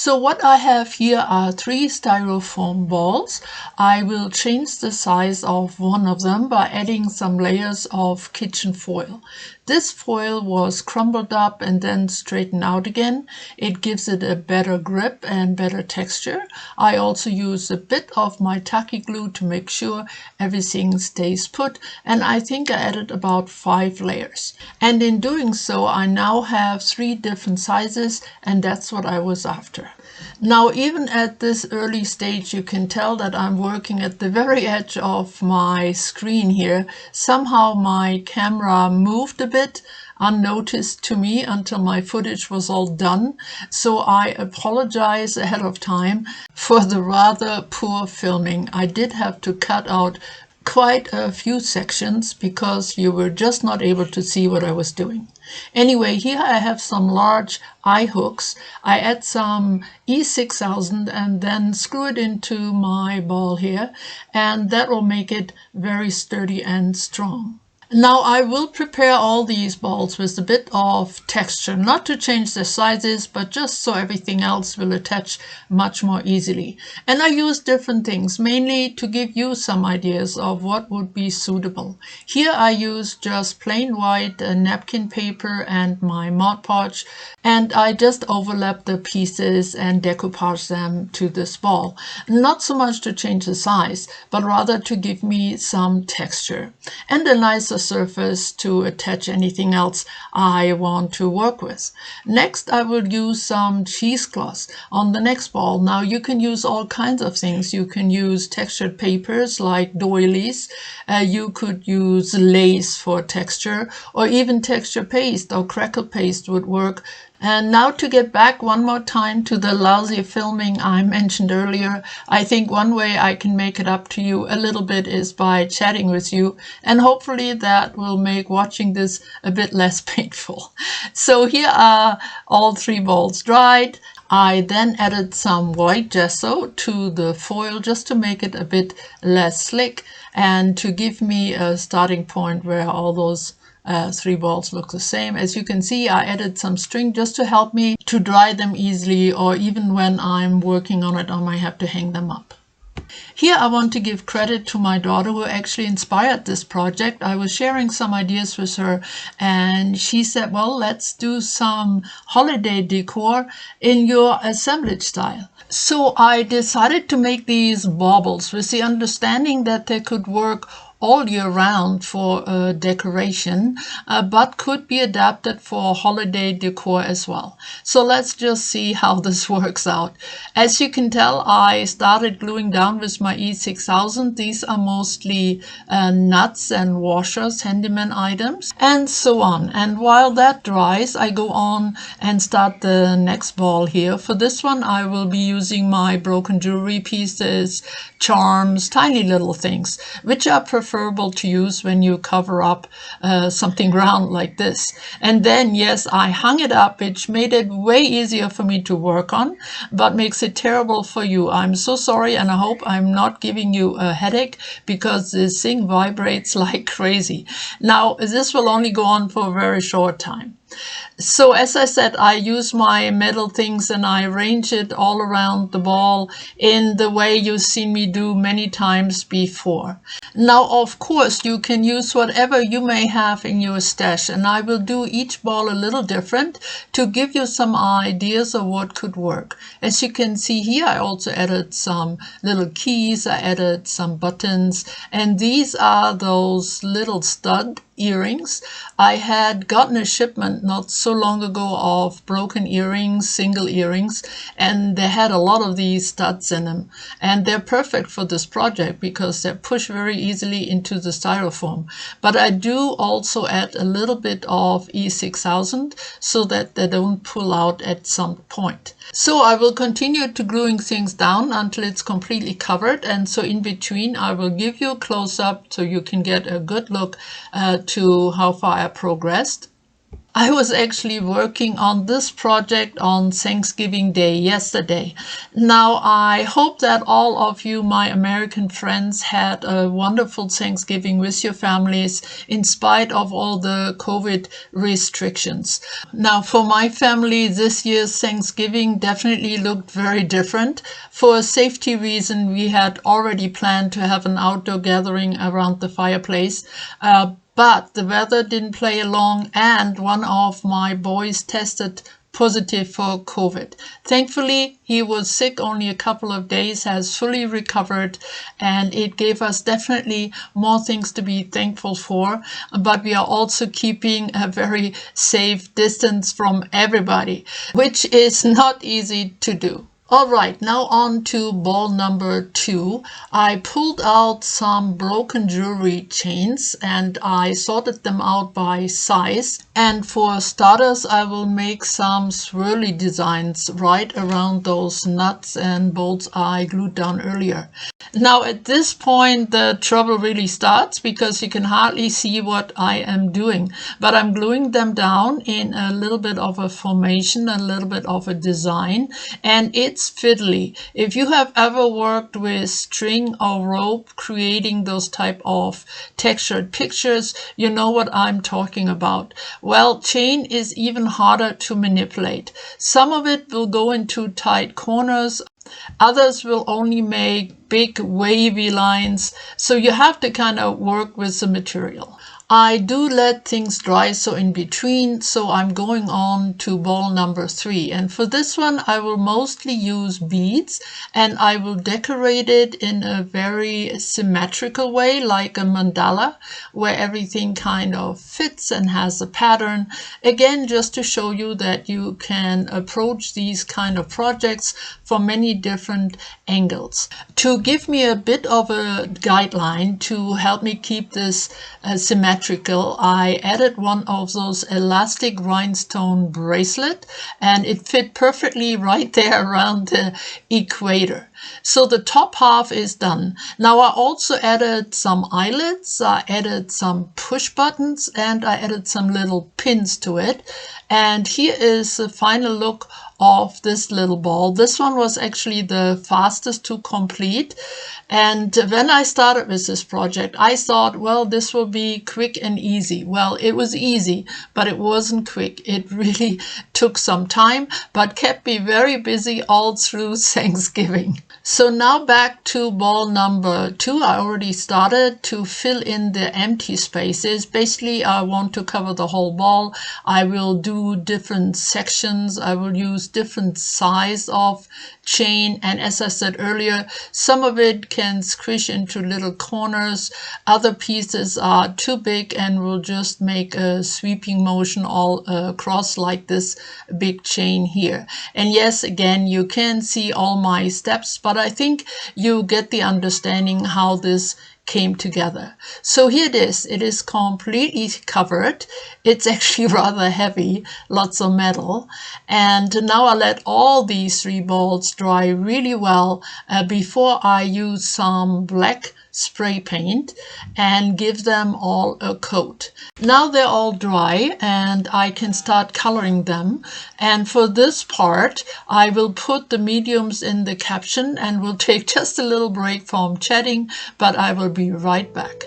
So what I have here are 3 styrofoam balls. I will change the size of one of them by adding some layers of kitchen foil. This foil was crumbled up and then straightened out again. It gives it a better grip and better texture. I also use a bit of my tacky glue to make sure everything stays put, and I think I added about 5 layers. And in doing so, I now have 3 different sizes, and that's what I was after. Now, even at this early stage, you can tell that I'm working at the very edge of my screen here. Somehow my camera moved a bit unnoticed to me until my footage was all done. So I apologize ahead of time for the rather poor filming. I did have to cut out quite a few sections because you were just not able to see what I was doing. Anyway, here I have some large eye hooks. I add some E6000 and then screw it into my ball here, and that will make it very sturdy and strong. Now I will prepare all these balls with a bit of texture, not to change their sizes, but just so everything else will attach much more easily. And I use different things, mainly to give you some ideas of what would be suitable. Here I use just plain white napkin paper and my Mod Podge, and I just overlap the pieces and decoupage them to this ball. Not so much to change the size, but rather to give me some texture and a nicer surface to attach anything else I want to work with. Next, I will use some cheesecloth on the next ball. Now you can use all kinds of things. You can use textured papers like doilies. You could use lace for texture, or even texture paste or crackle paste would work. And now to get back one more time to the lousy filming I mentioned earlier, I think one way I can make it up to you a little bit is by chatting with you, and hopefully that will make watching this a bit less painful. So here are all 3 balls dried. I then added some white gesso to the foil just to make it a bit less slick and to give me a starting point where all those 3 balls look the same. As you can see, I added some string just to help me to dry them easily, or even when I'm working on it, I might have to hang them up. Here I want to give credit to my daughter who actually inspired this project. I was sharing some ideas with her and she said, well, let's do some holiday decor in your assemblage style. So I decided to make these baubles with the understanding that they could work all year round for decoration, but could be adapted for holiday decor as well. So let's just see how this works out. As you can tell, I started gluing down with my E6000. These are mostly nuts and washers, handyman items, and so on. And while that dries, I go on and start the next ball here. For this one, I will be using my broken jewelry pieces, charms, tiny little things, which are preferable to use when you cover up something round like this. And then, yes, I hung it up, which made it way easier for me to work on, but makes it terrible for you. I'm so sorry, and I hope I'm not giving you a headache, because this thing vibrates like crazy. Now, this will only go on for a very short time. So as I said, I use my metal things and I arrange it all around the ball in the way you've seen me do many times before. Now, of course, you can use whatever you may have in your stash, and I will do each ball a little different to give you some ideas of what could work. As you can see here, I also added some little keys, I added some buttons, and these are those little stud earrings. I had gotten a shipment not so long ago of broken earrings, single earrings, and they had a lot of these studs in them. And they're perfect for this project because they're pushed very easily into the styrofoam. But I do also add a little bit of E6000 so that they don't pull out at some point. So I will continue to gluing things down until it's completely covered, and so in between I will give you a close-up so you can get a good look to how far I progressed. I was actually working on this project on Thanksgiving Day yesterday. Now, I hope that all of you, my American friends, had a wonderful Thanksgiving with your families in spite of all the COVID restrictions. Now, for my family, this year's Thanksgiving definitely looked very different. For a safety reason, we had already planned to have an outdoor gathering around the fireplace. But the weather didn't play along, and one of my boys tested positive for COVID. Thankfully, he was sick only a couple of days, has fully recovered, and it gave us definitely more things to be thankful for. But we are also keeping a very safe distance from everybody, which is not easy to do. All right, now on to ball number 2. I pulled out some broken jewelry chains and I sorted them out by size. And for starters, I will make some swirly designs right around those nuts and bolts I glued down earlier. Now at this point the trouble really starts because you can hardly see what I am doing, but I'm gluing them down in a little bit of a formation, a little bit of a design, and it's fiddly. If you have ever worked with string or rope creating those type of textured pictures, you know what I'm talking about. Well, chain is even harder to manipulate. Some of it will go into tight corners. Others will only make big wavy lines, so you have to kind of work with the material. I do let things dry so in between, so I'm going on to ball number 3. And for this one, I will mostly use beads and I will decorate it in a very symmetrical way, like a mandala, where everything kind of fits and has a pattern. Again, just to show you that you can approach these kind of projects from many different angles. To give me a bit of a guideline to help me keep this symmetrical, I added one of those elastic rhinestone bracelet and it fit perfectly right there around the equator. So the top half is done. Now I also added some eyelets, I added some push buttons, and I added some little pins to it. And here is the final look of this little ball. This one was actually the fastest to complete. And when I started with this project, I thought, well, this will be quick and easy. Well, it was easy, but it wasn't quick. It really took some time, but kept me very busy all through Thanksgiving. So now back to ball number 2. I already started to fill in the empty spaces. Basically, I want to cover the whole ball. I will do different sections. I will use different size of chain. And as I said earlier, some of it can squish into little corners. Other pieces are too big and will just make a sweeping motion all across like this big chain here. And yes, again, you can see all my steps, but I think you get the understanding how this came together. So here it is. It is completely covered. It's actually rather heavy, lots of metal. And now I let all these 3 balls dry really well before I use some black spray paint and give them all a coat. Now they're all dry and I can start coloring them. And for this part, I will put the mediums in the caption and will take just a little break from chatting, but I will be right back.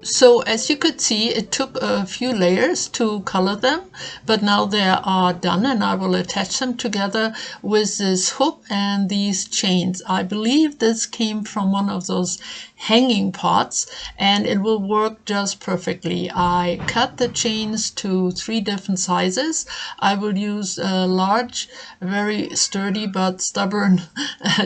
So as you could see, it took a few layers to color them, but now they are done, and I will attach them together with this hook and these chains. I believe this came from one of those hanging pots, and it will work just perfectly. I cut the chains to 3 different sizes. I will use a large, very sturdy but stubborn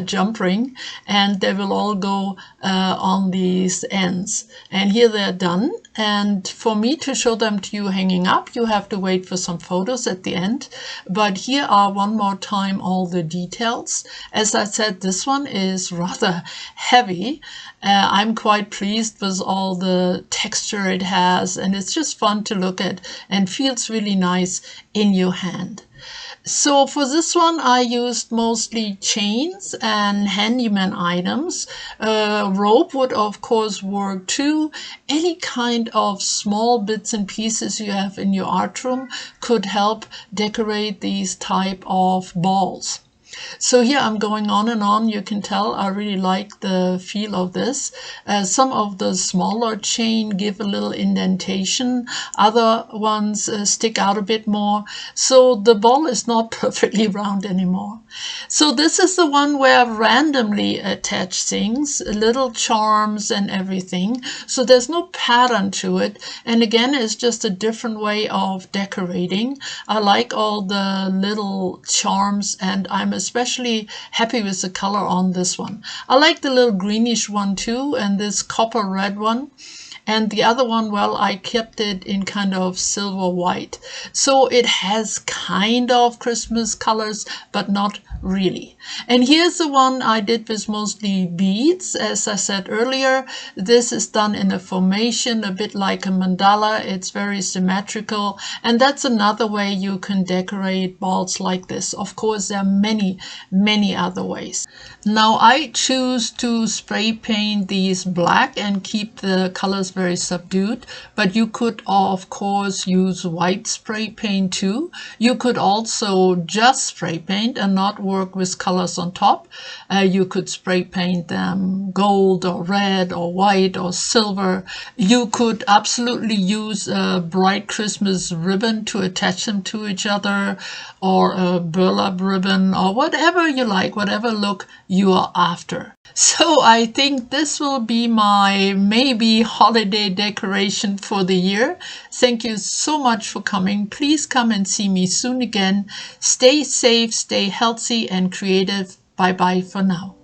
jump ring, and they will all go on these ends. And here they're done. And for me to show them to you hanging up, you have to wait for some photos at the end. But here are one more time all the details. As I said, this one is rather heavy. I'm quite pleased with all the texture it has, and it's just fun to look at and feels really nice in your hand. So for this one, I used mostly chains and handyman items. Rope would of course work too. Any kind of small bits and pieces you have in your art room could help decorate these type of balls. So here I'm going on and on. You can tell I really like the feel of this. Some of the smaller chain give a little indentation. Other ones stick out a bit more. So the ball is not perfectly round anymore. So this is the one where I randomly attach things, little charms and everything. So there's no pattern to it. And again, it's just a different way of decorating. I like all the little charms, and I'm especially happy with the color on this one. I like the little greenish one too, and this copper red one. And the other one, well, I kept it in kind of silver white. So it has kind of Christmas colors, but not really. And here's the one I did with mostly beads. As I said earlier, this is done in a formation, a bit like a mandala. It's very symmetrical. And that's another way you can decorate balls like this. Of course, there are many, many other ways. Now I choose to spray paint these black and keep the colors very subdued, but you could of course use white spray paint too. You could also just spray paint and not work with colors on top. You could spray paint them gold or red or white or silver. You could absolutely use a bright Christmas ribbon to attach them to each other, or a burlap ribbon, or whatever you like, whatever look you are after. So I think this will be my maybe holiday decoration for the year. Thank you so much for coming. Please come and see me soon again. Stay safe, stay healthy and creative. Bye bye for now.